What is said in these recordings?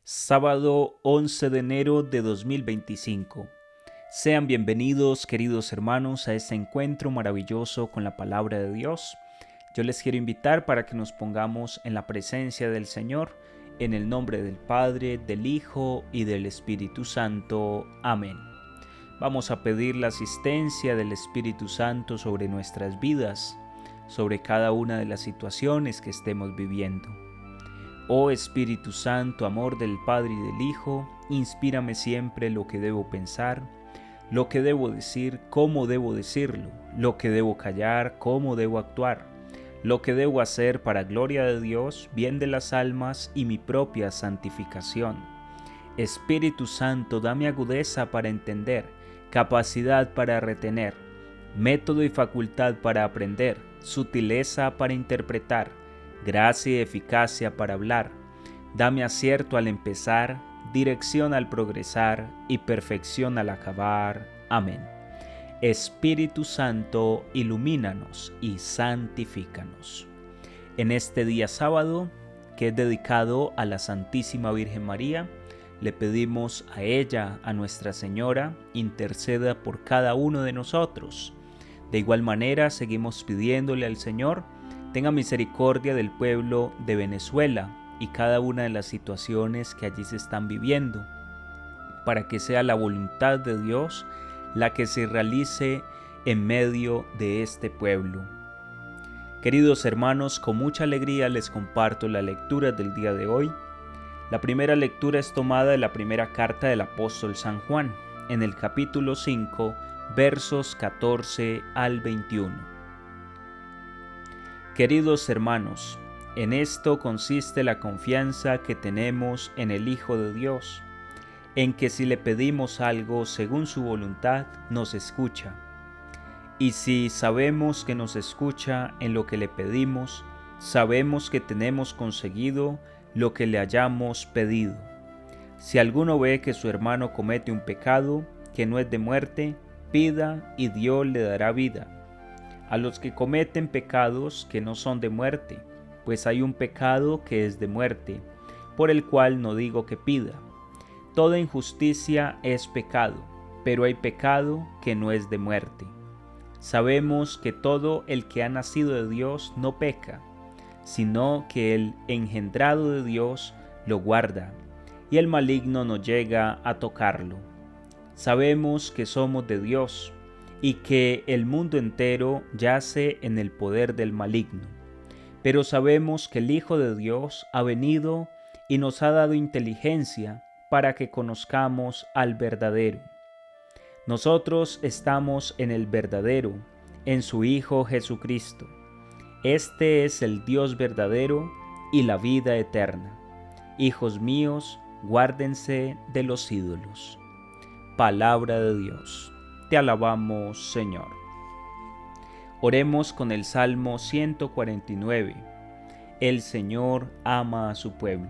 Sábado 11 de enero de 2025. Sean bienvenidos, queridos hermanos, a este encuentro maravilloso con la palabra de Dios. Yo les quiero invitar para que nos pongamos en la presencia del Señor, en el nombre del Padre, del Hijo y del Espíritu Santo. Amén. Vamos a pedir la asistencia del Espíritu Santo sobre nuestras vidas, sobre cada una de las situaciones que estemos viviendo. Oh Espíritu Santo, amor del Padre y del Hijo, inspírame siempre lo que debo pensar, lo que debo decir, cómo debo decirlo, lo que debo callar, cómo debo actuar, lo que debo hacer para gloria de Dios, bien de las almas y mi propia santificación. Espíritu Santo, dame agudeza para entender, capacidad para retener, método y facultad para aprender, sutileza para interpretar, gracia y eficacia para hablar. Dame acierto al empezar, dirección al progresar y perfección al acabar. Amén. Espíritu Santo, ilumínanos y santifícanos. En este día sábado, que es dedicado a la Santísima Virgen María, le pedimos a ella, a Nuestra Señora, interceda por cada uno de nosotros. De igual manera, seguimos pidiéndole al Señor tenga misericordia del pueblo de Venezuela y cada una de las situaciones que allí se están viviendo, para que sea la voluntad de Dios la que se realice en medio de este pueblo. Queridos hermanos, con mucha alegría les comparto la lectura del día de hoy. La primera lectura es tomada de la primera carta del apóstol San Juan, en el capítulo 5, versos 14 al 21. Queridos hermanos, en esto consiste la confianza que tenemos en el Hijo de Dios, en que si le pedimos algo según su voluntad, nos escucha. Y si sabemos que nos escucha en lo que le pedimos, sabemos que tenemos conseguido lo que le hayamos pedido. Si alguno ve que su hermano comete un pecado que no es de muerte, pida y Dios le dará vida a los que cometen pecados que no son de muerte, pues hay un pecado que es de muerte, por el cual no digo que pida. Toda injusticia es pecado, pero hay pecado que no es de muerte. Sabemos que todo el que ha nacido de Dios no peca, sino que el engendrado de Dios lo guarda, y el maligno no llega a tocarlo. Sabemos que somos de Dios, y que el mundo entero yace en el poder del maligno. Pero sabemos que el Hijo de Dios ha venido y nos ha dado inteligencia para que conozcamos al verdadero. Nosotros estamos en el verdadero, en su Hijo Jesucristo. Este es el Dios verdadero y la vida eterna. Hijos míos, guárdense de los ídolos. Palabra de Dios. Te alabamos, Señor. Oremos con el Salmo 149. El Señor ama a su pueblo.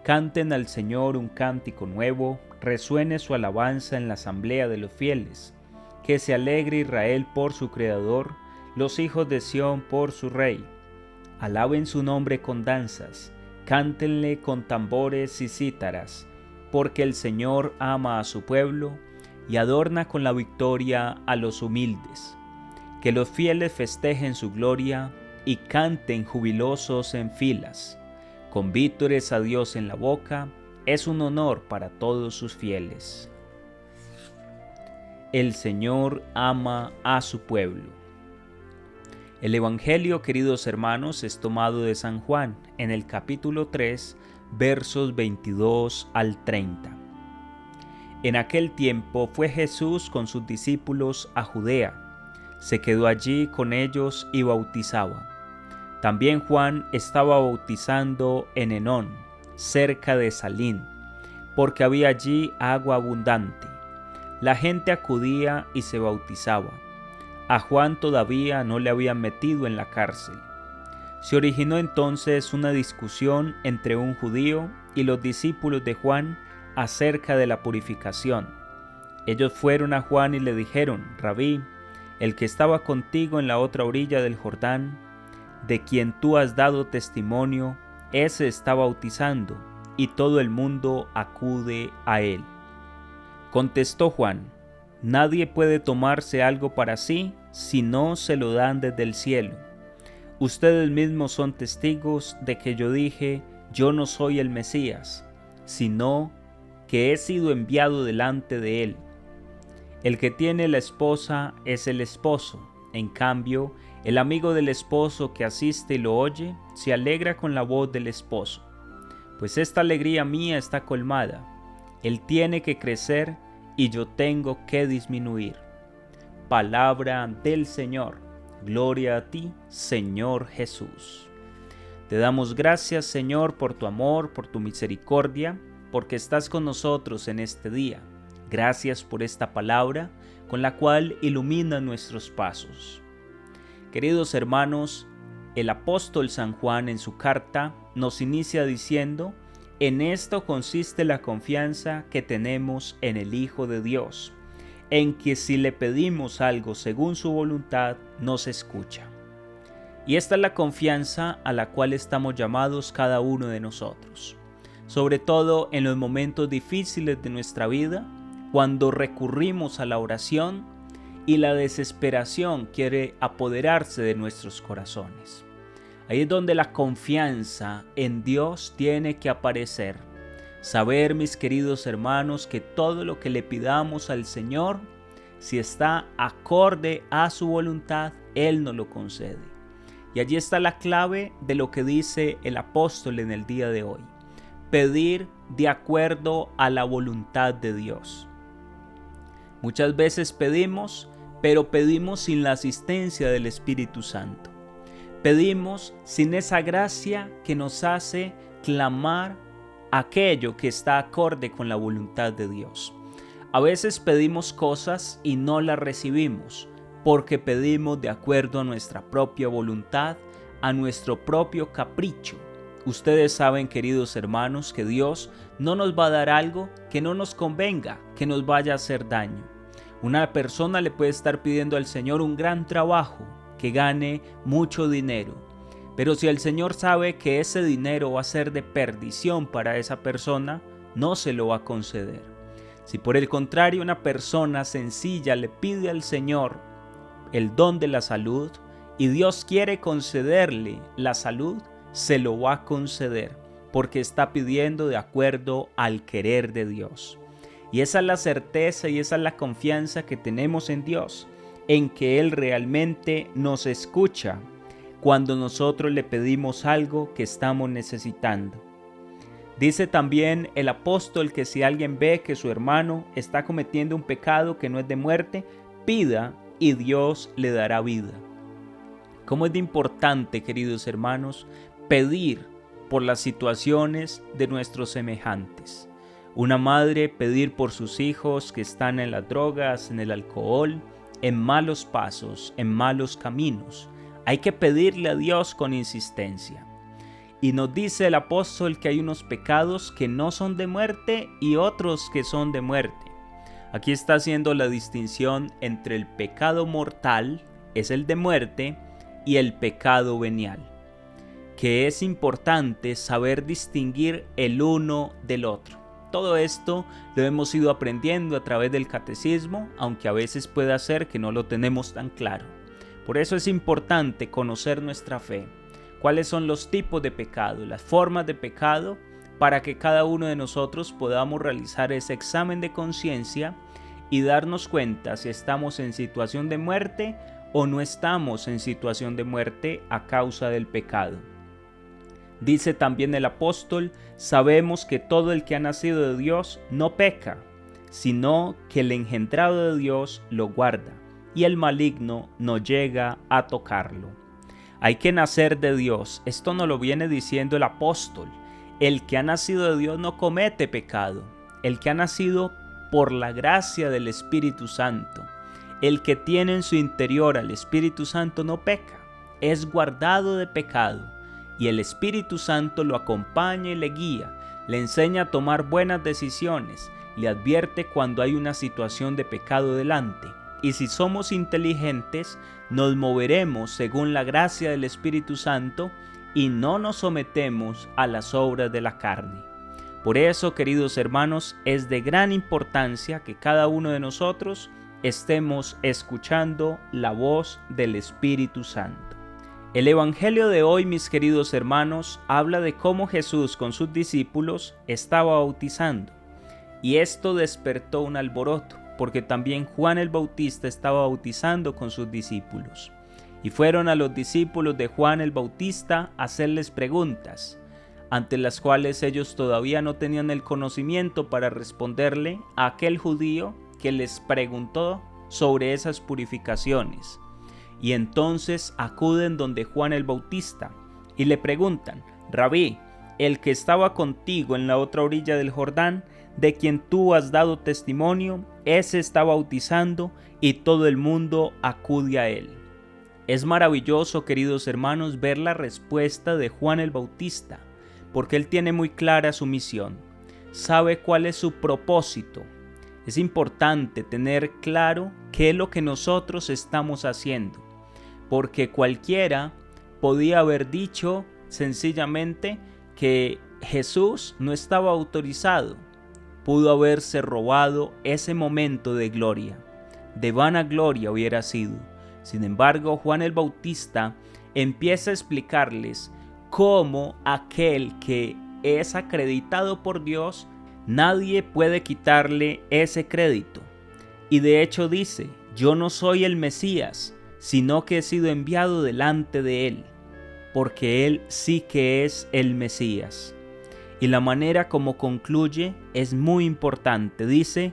Canten al Señor un cántico nuevo, resuene su alabanza en la asamblea de los fieles. Que se alegre Israel por su Creador, los hijos de Sión por su Rey. Alaben su nombre con danzas, cántenle con tambores y cítaras, porque el Señor ama a su pueblo y adorna con la victoria a los humildes. Que los fieles festejen su gloria y canten jubilosos en filas. Con vítores a Dios en la boca, es un honor para todos sus fieles. El Señor ama a su pueblo. El Evangelio, queridos hermanos, es tomado de San Juan, en el capítulo 3, versos 22 al 30. En aquel tiempo fue Jesús con sus discípulos a Judea. Se quedó allí con ellos y bautizaba. También Juan estaba bautizando en Enón, cerca de Salín, porque había allí agua abundante. La gente acudía y se bautizaba. A Juan todavía no le habían metido en la cárcel. Se originó entonces una discusión entre un judío y los discípulos de Juan acerca de la purificación. Ellos fueron a Juan y le dijeron: Rabí, el que estaba contigo en la otra orilla del Jordán, de quien tú has dado testimonio, ese está bautizando, y todo el mundo acude a él. Contestó Juan: nadie puede tomarse algo para sí si no se lo dan desde el cielo. Ustedes mismos son testigos de que yo dije: yo no soy el Mesías, sino que he sido enviado delante de él. El que tiene la esposa es el esposo. En cambio, el amigo del esposo que asiste y lo oye, se alegra con la voz del esposo. Pues esta alegría mía está colmada. Él tiene que crecer y yo tengo que disminuir. Palabra del Señor. Gloria a ti, Señor Jesús. Te damos gracias, Señor, por tu amor, por tu misericordia, porque estás con nosotros en este día. Gracias por esta palabra con la cual ilumina nuestros pasos. Queridos hermanos, el apóstol San Juan en su carta nos inicia diciendo: en esto consiste la confianza que tenemos en el Hijo de Dios, en que si le pedimos algo según su voluntad, nos escucha. Y esta es la confianza a la cual estamos llamados cada uno de nosotros, sobre todo en los momentos difíciles de nuestra vida, cuando recurrimos a la oración y la desesperación quiere apoderarse de nuestros corazones. Ahí es donde la confianza en Dios tiene que aparecer. Saber, mis queridos hermanos, que todo lo que le pidamos al Señor, si está acorde a su voluntad, Él nos lo concede. Y allí está la clave de lo que dice el apóstol en el día de hoy: pedir de acuerdo a la voluntad de Dios. Muchas veces pedimos, pero pedimos sin la asistencia del Espíritu Santo. Pedimos sin esa gracia que nos hace clamar aquello que está acorde con la voluntad de Dios. A veces pedimos cosas y no las recibimos, porque pedimos de acuerdo a nuestra propia voluntad, a nuestro propio capricho. Ustedes saben, queridos hermanos, que Dios no nos va a dar algo que no nos convenga, que nos vaya a hacer daño. Una persona le puede estar pidiendo al Señor un gran trabajo, que gane mucho dinero, pero si el Señor sabe que ese dinero va a ser de perdición para esa persona, no se lo va a conceder. Si por el contrario una persona sencilla le pide al Señor el don de la salud y Dios quiere concederle la salud, se lo va a conceder, porque está pidiendo de acuerdo al querer de Dios. Y esa es la certeza y esa es la confianza que tenemos en Dios, en que Él realmente nos escucha cuando nosotros le pedimos algo que estamos necesitando. Dice también el apóstol que si alguien ve que su hermano está cometiendo un pecado que no es de muerte, pida y Dios le dará vida. ¿Cómo es de importante, queridos hermanos, pedir por las situaciones de nuestros semejantes? Una madre pedir por sus hijos que están en las drogas, en el alcohol, en malos pasos, en malos caminos. Hay que pedirle a Dios con insistencia. Y nos dice el apóstol que hay unos pecados que no son de muerte y otros que son de muerte. Aquí está haciendo la distinción entre el pecado mortal, es el de muerte, y el pecado venial, que es importante saber distinguir el uno del otro. Todo esto lo hemos ido aprendiendo a través del catecismo, aunque a veces puede ser que no lo tenemos tan claro. Por eso es importante conocer nuestra fe, cuáles son los tipos de pecado, las formas de pecado, para que cada uno de nosotros podamos realizar ese examen de conciencia y darnos cuenta si estamos en situación de muerte o no estamos en situación de muerte a causa del pecado. Dice también el apóstol: sabemos que todo el que ha nacido de Dios no peca, sino que el engendrado de Dios lo guarda, y el maligno no llega a tocarlo. Hay que nacer de Dios. Esto nos lo viene diciendo el apóstol. El que ha nacido de Dios no comete pecado. El que ha nacido por la gracia del Espíritu Santo, el que tiene en su interior al Espíritu Santo no peca, es guardado de pecado. Y el Espíritu Santo lo acompaña y le guía, le enseña a tomar buenas decisiones, le advierte cuando hay una situación de pecado delante. Y si somos inteligentes, nos moveremos según la gracia del Espíritu Santo y no nos sometemos a las obras de la carne. Por eso, queridos hermanos, es de gran importancia que cada uno de nosotros estemos escuchando la voz del Espíritu Santo. El Evangelio de hoy, mis queridos hermanos, habla de cómo Jesús con sus discípulos estaba bautizando. Y esto despertó un alboroto, porque también Juan el Bautista estaba bautizando con sus discípulos. Y fueron a los discípulos de Juan el Bautista a hacerles preguntas, ante las cuales ellos todavía no tenían el conocimiento para responderle a aquel judío que les preguntó sobre esas purificaciones. Y entonces acuden donde Juan el Bautista y le preguntan: Rabí, el que estaba contigo en la otra orilla del Jordán, de quien tú has dado testimonio, ese está bautizando y todo el mundo acude a él. Es maravilloso, queridos hermanos, ver la respuesta de Juan el Bautista, porque él tiene muy clara su misión, sabe cuál es su propósito. Es importante tener claro qué es lo que nosotros estamos haciendo, porque cualquiera podía haber dicho sencillamente que Jesús no estaba autorizado. Pudo haberse robado ese momento de gloria, de vanagloria hubiera sido. Sin embargo, Juan el Bautista empieza a explicarles cómo aquel que es acreditado por Dios, nadie puede quitarle ese crédito. Y de hecho dice: yo no soy el Mesías, sino que he sido enviado delante de él, porque él sí que es el Mesías. Y la manera como concluye es muy importante. Dice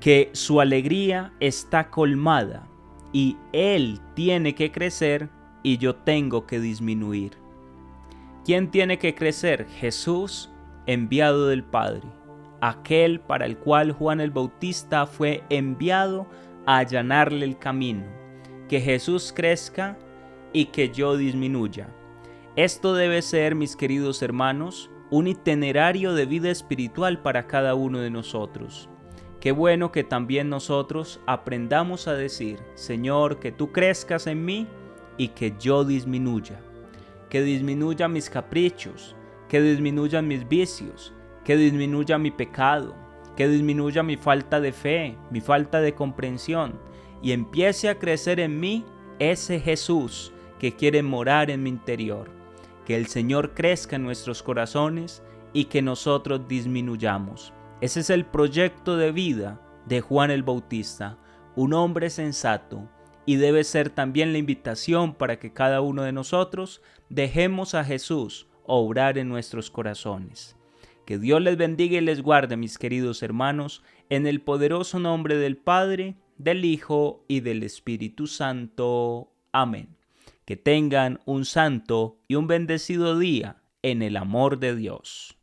que su alegría está colmada y él tiene que crecer y yo tengo que disminuir. ¿Quién tiene que crecer? Jesús, enviado del Padre, aquel para el cual Juan el Bautista fue enviado a allanarle el camino. Que Jesús crezca y que yo disminuya. Esto debe ser, mis queridos hermanos, un itinerario de vida espiritual para cada uno de nosotros. Qué bueno que también nosotros aprendamos a decir: Señor, que tú crezcas en mí y que yo disminuya. Que disminuya mis caprichos, que disminuyan mis vicios, que disminuya mi pecado, que disminuya mi falta de fe, mi falta de comprensión, y empiece a crecer en mí ese Jesús que quiere morar en mi interior. Que el Señor crezca en nuestros corazones y que nosotros disminuyamos. Ese es el proyecto de vida de Juan el Bautista, un hombre sensato, y debe ser también la invitación para que cada uno de nosotros dejemos a Jesús obrar en nuestros corazones. Que Dios les bendiga y les guarde, mis queridos hermanos, en el poderoso nombre del Padre, del Hijo y del Espíritu Santo. Amén. Que tengan un santo y un bendecido día en el amor de Dios.